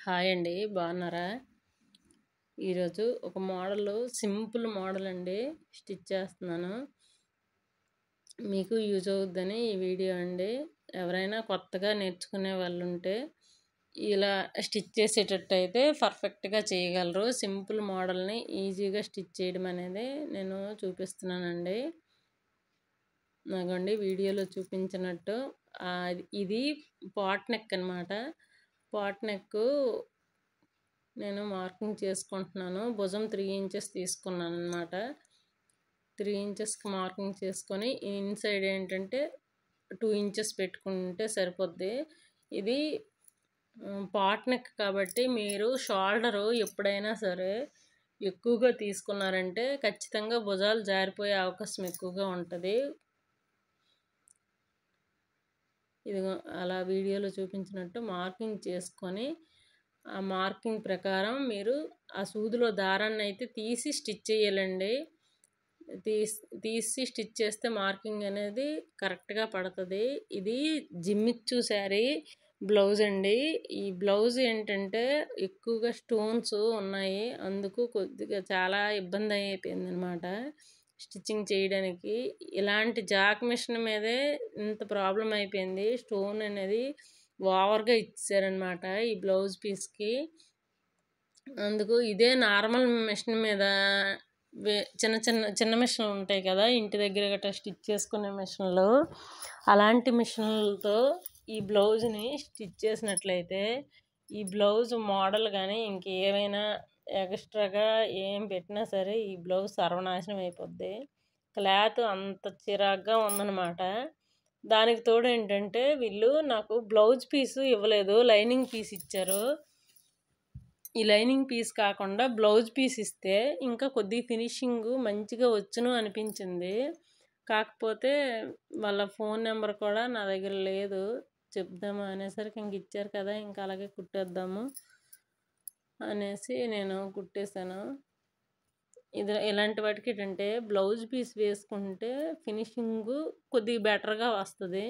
Hi అండి, బాగున్నారా? ఈరోజు ఒక మోడల్, సింపుల్ మోడల్ అండి స్టిచ్ చేస్తున్నాను. మీకు యూజ్ అవుద్దని ఈ వీడియో అండి. ఎవరైనా కొత్తగా నేర్చుకునే వాళ్ళు ఉంటే ఇలా స్టిచ్ చేసేటట్టు అయితే పర్ఫెక్ట్గా చేయగలరు. సింపుల్ మోడల్ని ఈజీగా స్టిచ్ చేయడం అనేది నేను చూపిస్తున్నానండి. నాకండి వీడియోలో చూపించినట్టు ఇది పాట్ నెక్ అనమాట. పాట్ నెక్ నేను మార్కింగ్ చేసుకుంటున్నాను. భుజం 3 ఇంచెస్ తీసుకున్నాను అనమాట. 3 ఇంచెస్కి మార్కింగ్ చేసుకొని ఇన్సైడ్ ఏంటంటే 2 ఇంచెస్ పెట్టుకుంటే సరిపోద్ది. ఇది పాట్ నెక్ కాబట్టి మీరు షోల్డరు ఎప్పుడైనా సరే ఎక్కువగా తీసుకున్నారంటే ఖచ్చితంగా భుజాలు జారిపోయే అవకాశం ఎక్కువగా ఉంటుంది. ఇది అలా వీడియోలో చూపించినట్టు మార్కింగ్ చేసుకొని ఆ మార్కింగ్ ప్రకారం మీరు ఆ సూదిలో దారాన్ని అయితే తీసి స్టిచ్ చేయాలండి. తీసి స్టిచ్ చేస్తే మార్కింగ్ అనేది కరెక్ట్గా పడుతుంది. ఇది జిమ్మిచ్చు శారీ బ్లౌజ్ అండి. ఈ బ్లౌజ్ ఏంటంటే ఎక్కువగా స్టోన్స్ ఉన్నాయి, అందుకు కొద్దిగా చాలా ఇబ్బంది అయిపోయింది అనమాట స్టిచ్చింగ్ చేయడానికి. ఇలాంటి జాక్ మిషన్ మీదే ఇంత ప్రాబ్లం అయిపోయింది. స్టోన్ అనేది ఓవర్గా ఇచ్చారనమాట ఈ బ్లౌజ్ పీస్కి. అందుకు ఇదే నార్మల్ మిషన్ మీద చిన్న మిషన్లు ఉంటాయి కదా, ఇంటి దగ్గర గట్రా స్టిచ్ చేసుకునే మిషన్లు, అలాంటి మిషన్లతో ఈ బ్లౌజ్ని స్టిచ్ చేసినట్లయితే ఈ బ్లౌజ్ మోడల్ కానీ ఇంకేమైనా ఎక్స్ట్రాగా ఏం పెట్టినా సరే ఈ బ్లౌజ్ సర్వనాశనం అయిపోద్ది. క్లాత్ అంత చిరాగ్గా ఉందన్నమాట. దానికి తోడు ఏంటంటే వీళ్ళు నాకు బ్లౌజ్ పీసు ఇవ్వలేదు, లైనింగ్ పీస్ ఇచ్చారు. ఈ లైనింగ్ పీస్ కాకుండా బ్లౌజ్ పీస్ ఇస్తే ఇంకా కొద్దిగా ఫినిషింగ్ మంచిగా వచ్చును అనిపించింది. కాకపోతే వాళ్ళ ఫోన్ నెంబర్ కూడా నా దగ్గర లేదు. చెప్దాము అనేసరికి ఇంక ఇచ్చారు కదా, ఇంకా అలాగే కుట్టేద్దాము అనేసి నేను కుట్టేశాను. ఇలాంటి వాటికి ఏంటంటే బ్లౌజ్ పీస్ వేసుకుంటే ఫినిషింగ్ కొద్దిగా బెటర్గా వస్తుంది.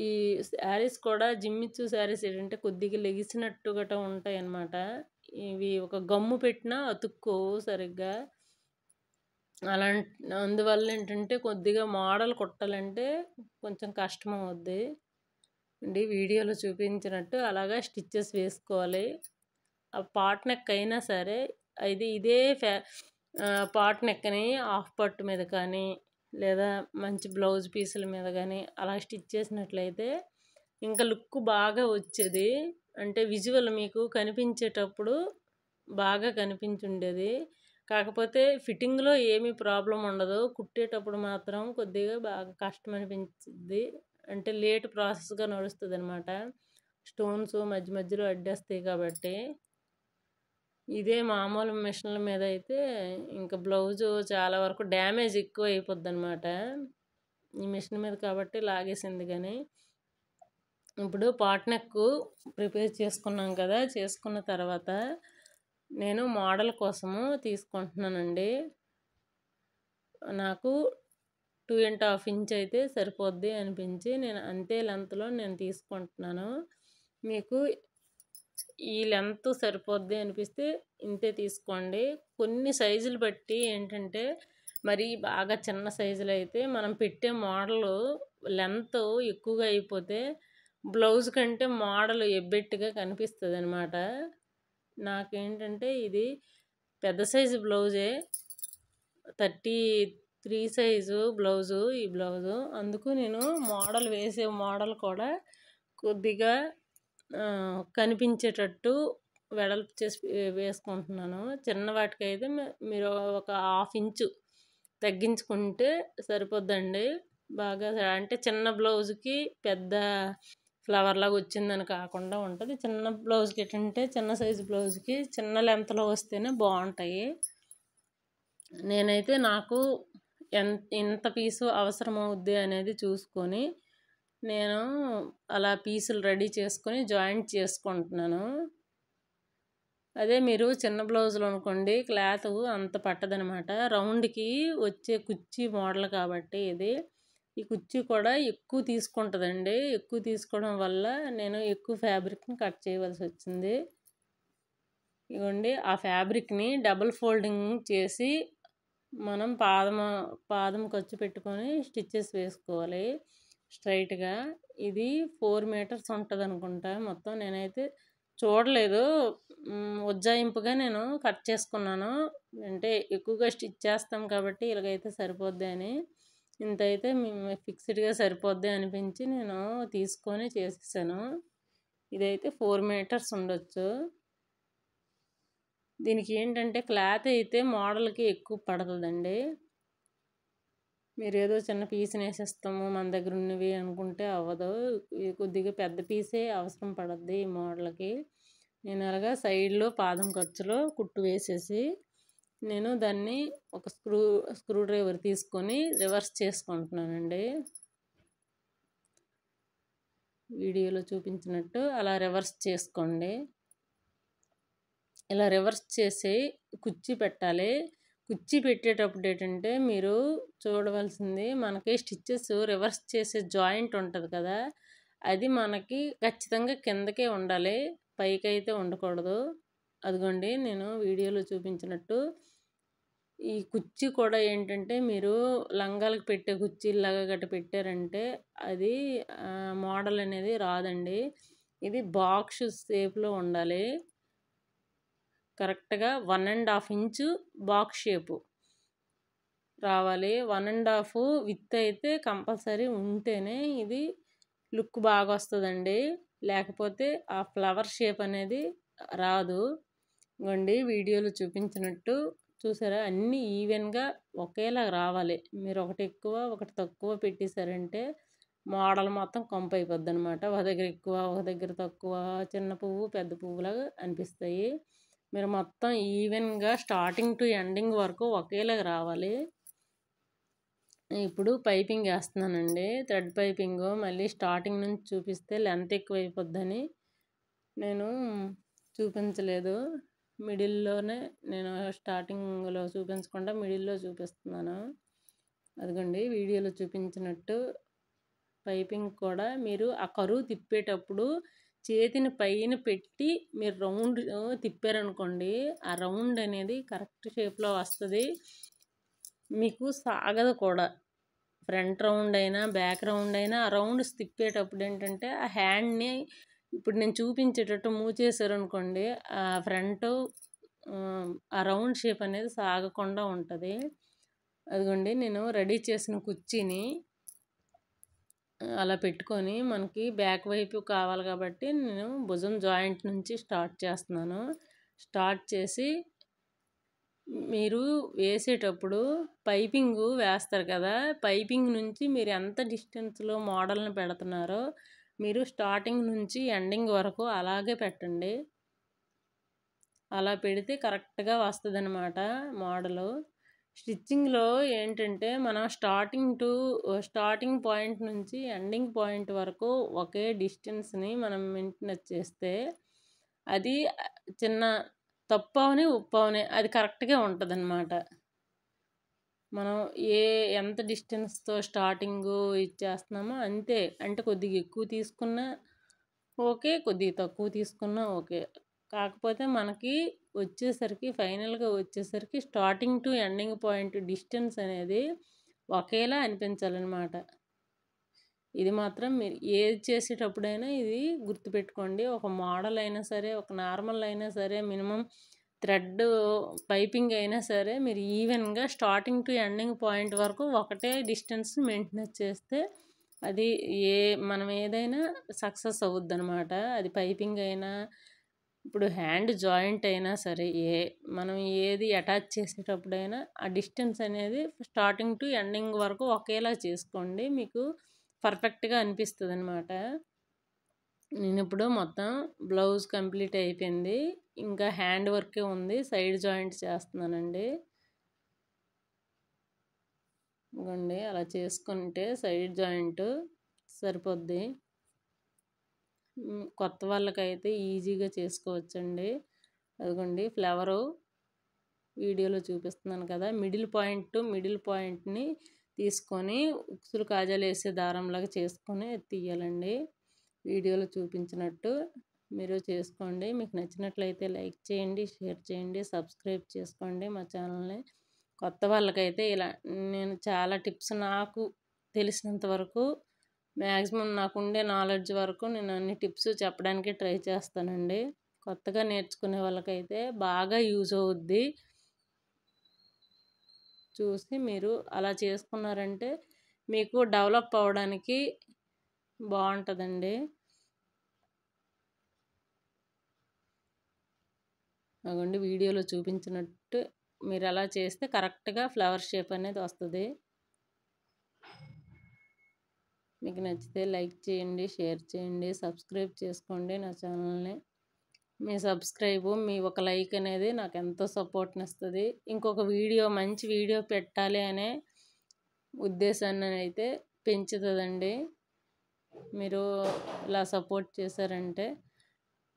ఈ శారీస్ కూడా జిమ్మిచ్చు శారీస్ ఏంటంటే కొద్దిగా లెగిసినట్టు గట్రా ఉంటాయి అన్నమాట. ఇవి ఒక గమ్ము పెట్టినా అతుక్కోవు సరిగ్గా. అందువల్ల ఏంటంటే కొద్దిగా మోడల్ కుట్టాలంటే కొంచెం కష్టం అవుద్ది అండి. వీడియోలో చూపించినట్టు అలాగా స్టిచ్చెస్ వేసుకోవాలి. ఆ పాట్ నెక్ అయినా సరే ఇదే పాట్ నెక్ని హాఫ్ పట్టు మీద కానీ లేదా మంచి బ్లౌజ్ పీసుల మీద కానీ అలా స్టిచ్ చేసినట్లయితే ఇంకా లుక్ బాగా వచ్చేది. అంటే విజువల్ మీకు కనిపించేటప్పుడు బాగా కనిపించుండేది. కాకపోతే ఫిట్టింగ్లో ఏమీ ప్రాబ్లం ఉండదు, కుట్టేటప్పుడు మాత్రం కొద్దిగా బాగా కష్టం అనిపించింది. అంటే లేట్ ప్రాసెస్గా నడుస్తుంది అనమాట. స్టోన్స్ మధ్య మధ్యలో అడ్డేస్తాయి కాబట్టి. ఇదే మామూలు మిషన్ల మీద అయితే ఇంకా బ్లౌజు చాలా వరకు డ్యామేజ్ ఎక్కువ అయిపోద్ది అనమాట. ఈ మిషన్ మీద కాబట్టి లాగేసింది. కానీ ఇప్పుడు పాట్ నెక్ ప్రిపేర్ చేసుకున్నాం కదా, చేసుకున్న తర్వాత నేను మోడల్ కోసము తీసుకుంటున్నానండి. నాకు 2.5 ఇంచ్ అయితే సరిపోద్ది అనిపించి నేను అంతే లెంత్లో నేను తీసుకుంటున్నాను. మీకు ఈ లెంత్ సరిపోద్ది అనిపిస్తే ఇంతే తీసుకోండి. కొన్ని సైజులు బట్టి ఏంటంటే మరి బాగా చిన్న సైజులు అయితే మనం పెట్టే మోడల్ లెంత్ ఎక్కువగా అయిపోతే బ్లౌజ్ కంటే మోడల్ ఎబ్బెట్టుగా కనిపిస్తుంది అనమాట. నాకేంటంటే ఇది పెద్ద సైజు బ్లౌజే, 33 సైజు బ్లౌజు ఈ బ్లౌజు. అందుకు నేను మోడల్ వేసే మోడల్ కూడా కొద్దిగా కనిపించేటట్టు వెడల్పు చేసి వేసుకుంటున్నాను. చిన్న వాటికి అయితే మీరు ఒక 1/2 ఇంచు తగ్గించుకుంటే సరిపోద్దండి. బాగా అంటే చిన్న బ్లౌజ్కి పెద్ద ఫ్లవర్ లాగా వచ్చిందని కాకుండా ఉంటుంది. చిన్న బ్లౌజ్కి ఏంటంటే చిన్న సైజు బ్లౌజ్కి చిన్న లెంత్లో వస్తేనే బాగుంటాయి. నేనైతే నాకు ఎంత పీసు అవసరం అవుద్ది అనేది చూసుకొని నేను అలా పీసులు రెడీ చేసుకొని జాయింట్ చేసుకుంటున్నాను. అదే మీరు చిన్న బ్లౌజులు అనుకోండి, క్లాత్ అంత పట్టదనమాట. రౌండ్కి వచ్చే కుర్చీ మోడల్ కాబట్టి ఇది ఈ కుర్చీ కూడా ఎక్కువ తీసుకుంటుందండి. ఎక్కువ తీసుకోవడం వల్ల నేను ఎక్కువ ఫ్యాబ్రిక్ని కట్ చేయవలసి వచ్చింది. ఇగోండి ఆ ఫ్యాబ్రిక్ని డబుల్ ఫోల్డింగ్ చేసి మనం పాదం ఖర్చు పెట్టుకొని స్టిచ్చెస్ వేసుకోవాలి స్ట్రైట్గా. ఇది 4 మీటర్స్ ఉంటుంది అనుకుంటా మొత్తం. నేనైతే చూడలేదు, ఉజ్జాయింపుగా నేను కట్ చేసుకున్నాను. అంటే ఎక్కువగా స్టిచ్ చేస్తాం కాబట్టి ఇలాగైతే సరిపోద్ది అని, ఇంతైతే ఫిక్స్డ్గా సరిపోద్ది అనిపించి నేను తీసుకొని చేసేసాను. ఇదైతే 4 మీటర్స్ ఉండొచ్చు. దీనికి ఏంటంటే క్లాత్ అయితే మోడల్కి ఎక్కువ పడుతుందండి. మీరు ఏదో చిన్న పీస్ని వేసేస్తాము మన దగ్గర ఉన్నవి అనుకుంటే అవ్వదు. కొద్దిగా పెద్ద పీసే అవసరం పడుద్ది ఈ మోడల్కి. నేను అలాగా సైడ్లో పాదం ఖర్చులో కుట్టు వేసేసి నేను దాన్ని ఒక స్క్రూ డ్రైవర్ తీసుకొని రివర్స్ చేసుకుంటున్నానండి. వీడియోలో చూపించినట్టు అలా రివర్స్ చేసుకోండి. ఇలా రివర్స్ చేసి కుర్చీ పెట్టాలి. కుర్చీ పెట్టేటప్పుడు ఏంటంటే మీరు చూడవలసింది, మనకి స్టిచ్చెస్ రివర్స్ చేసే జాయింట్ ఉంటుంది కదా, అది మనకి ఖచ్చితంగా కిందకే ఉండాలి, పైకి అయితే ఉండకూడదు. అదిగోండి నేను వీడియోలో చూపించినట్టు ఈ కుర్చీ కూడా ఏంటంటే మీరు లంగాలకు పెట్టే కుర్చీలాగా గట్ట పెట్టారంటే అది మోడల్ అనేది రాదండి. ఇది బాక్స్ షేప్లో ఉండాలి. కరెక్ట్గా 1.5 ఇంచు బాక్స్ షేపు రావాలి. 1.5 విత్ అయితే కంపల్సరీ ఉంటేనే ఇది లుక్ బాగా వస్తుందండి, లేకపోతే ఆ ఫ్లవర్ షేప్ అనేది రాదు. ఇవ్వండి వీడియోలో చూపించినట్టు చూసారా, అన్నీ ఈవెన్గా ఒకేలా రావాలి. మీరు ఒకటి ఎక్కువ ఒకటి తక్కువ పెట్టేశారంటే మోడల్ మొత్తం కంపు అయిపోద్ది అనమాట. ఒక దగ్గర ఎక్కువ ఒక దగ్గర తక్కువ, చిన్న పువ్వు పెద్ద పువ్వులాగా అనిపిస్తాయి. మీరు మొత్తం ఈవెన్గా స్టార్టింగ్ టు ఎండింగ్ వరకు ఒకేలాగా రావాలి. ఇప్పుడు పైపింగ్ వేస్తున్నానండి, థ్రెడ్ పైపింగ్. మళ్ళీ స్టార్టింగ్ నుంచి చూపిస్తే లెంత్ ఎక్కువ అయిపోద్దని నేను చూపించలేదు. మిడిల్లోనే నేను స్టార్టింగ్లో చూపించకుండా మిడిల్లో చూపిస్తున్నాను. అదిగోండి వీడియోలో చూపించినట్టు పైపింగ్ కూడా మీరు ఆ కరువు తిప్పేటప్పుడు చేతిని పైన పెట్టి మీరు రౌండ్ తిప్పారనుకోండి, ఆ రౌండ్ అనేది కరెక్ట్ షేప్లో వస్తుంది, మీకు సాగదు కూడా. ఫ్రంట్ రౌండ్ అయినా బ్యాక్ రౌండ్ అయినా ఆ రౌండ్స్ తిప్పేటప్పుడు ఏంటంటే ఆ హ్యాండ్ని ఇప్పుడు నేను చూపించేటట్టు మూవ్ చేశారనుకోండి, ఆ ఫ్రంట్ ఆ రౌండ్ షేప్ అనేది సాగకుండా ఉంటుంది. అదిగోండి నేను రెడీ చేసిన కుర్చీని అలా పెట్టుకొని, మనకి బ్యాక్ వైపు కావాలి కాబట్టి నేను భుజం జాయింట్ నుంచి స్టార్ట్ చేస్తున్నాను. స్టార్ట్ చేసి మీరు వేసేటప్పుడు పైపింగ్ వేస్తారు కదా, పైపింగ్ నుంచి మీరు ఎంత డిస్టెన్స్లో మోడల్ని పెడుతున్నారో మీరు స్టార్టింగ్ నుంచి ఎండింగ్ వరకు అలాగే పెట్టండి. అలా పెడితే కరెక్ట్గా వస్తుంది అన్నమాట మోడలు. స్టిచ్చింగ్లో ఏంటంటే మనం స్టార్టింగ్ పాయింట్ నుంచి ఎండింగ్ పాయింట్ వరకు ఒకే డిస్టెన్స్ని మనం మెయింటైన్ చేస్తే అది చిన్న తప్పు అవని ఉప్పు అవని అది కరెక్ట్గా ఉంటుంది అన్నమాట. మనం ఎంత డిస్టెన్స్తో స్టార్టింగ్ ఇచ్చేస్తున్నామో అంతే. అంటే కొద్దిగా ఎక్కువ తీసుకున్నా ఓకే, కొద్దిగా తక్కువ తీసుకున్నా ఓకే. కాకపోతే మనకి వచ్చేసరికి ఫైనల్గా వచ్చేసరికి starting to ending point distance అనేది ఒకేలా అనిపించాలన్నమాట. ఇది మాత్రం మీరు ఏది చేసేటప్పుడైనా ఇది గుర్తుపెట్టుకోండి. ఒక మోడల్ అయినా సరే, ఒక నార్మల్ అయినా సరే, మినిమం థ్రెడ్ పైపింగ్ అయినా సరే మీరు ఈవెన్గా స్టార్టింగ్ టు ఎండింగ్ పాయింట్ వరకు ఒకటే డిస్టెన్స్ మెయింటైన్ చేస్తే అది మనం ఏదైనా సక్సెస్ అవుద్ది అనమాట. అది పైపింగ్ అయినా, ఇప్పుడు హ్యాండ్ జాయింట్ అయినా సరే, మనం ఏది అటాచ్ చేసేటప్పుడైనా ఆ డిస్టెన్స్ అనేది స్టార్టింగ్ టు ఎండింగ్ వరకు ఒకేలా చేసుకోండి, మీకు పర్ఫెక్ట్గా అనిపిస్తుంది అనమాట. నేను ఇప్పుడు మొత్తం బ్లౌజ్ కంప్లీట్ అయిపోయింది, ఇంకా హ్యాండ్ వర్కే ఉంది. సైడ్ జాయింట్ చేస్తున్నానండి. ఇవ్వండి అలా చేసుకుంటే సైడ్ జాయింట్ సరిపోద్ది. కొత్త వాళ్ళకైతే ఈజీగా చేసుకోవచ్చండి. అదిగోండి ఫ్లవరు వీడియోలో చూపిస్తున్నాను కదా, మిడిల్ పాయింట్ని తీసుకొని ఉక్సులు కాజాలు వేసే దారంలాగా చేసుకొని తీయాలండి. వీడియోలో చూపించినట్టు మీరు చేసుకోండి. మీకు నచ్చినట్లయితే లైక్ చేయండి, షేర్ చేయండి, సబ్స్క్రైబ్ చేసుకోండి మా ఛానల్ని. కొత్త వాళ్ళకైతే ఇలా నేను చాలా టిప్స్ నాకు తెలిసినంత వరకు మ్యాక్సిమం నాకుండే నాలెడ్జ్ వరకు నేను అన్ని టిప్స్ చెప్పడానికి ట్రై చేస్తానండి. కొత్తగా నేర్చుకునే వాళ్ళకైతే బాగా యూజ్ అవుద్ది. చూసి మీరు అలా చేసుకున్నారంటే మీకు డెవలప్ అవ్వడానికి బాగుంటుందండి. అగోండి వీడియోలో చూపించినట్టు మీరు అలా చేస్తే కరెక్ట్గా ఫ్లవర్ షేప్ అనేది వస్తుంది. మీకు నచ్చితే లైక్ చేయండి, షేర్ చేయండి, సబ్స్క్రైబ్ చేసుకోండి నా ఛానల్ని. మీ సబ్స్క్రైబ్, మీ ఒక లైక్ అనేది నాకు ఎంతో సపోర్ట్ని ఇస్తుంది. ఇంకొక వీడియో మంచి వీడియో పెట్టాలి అనే ఉద్దేశాన్ని అయితే పెంచుతుందండి. మీరు ఇలా సపోర్ట్ చేశారంటే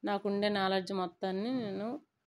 నాకుండే నాలెడ్జ్ మొత్తాన్ని నేను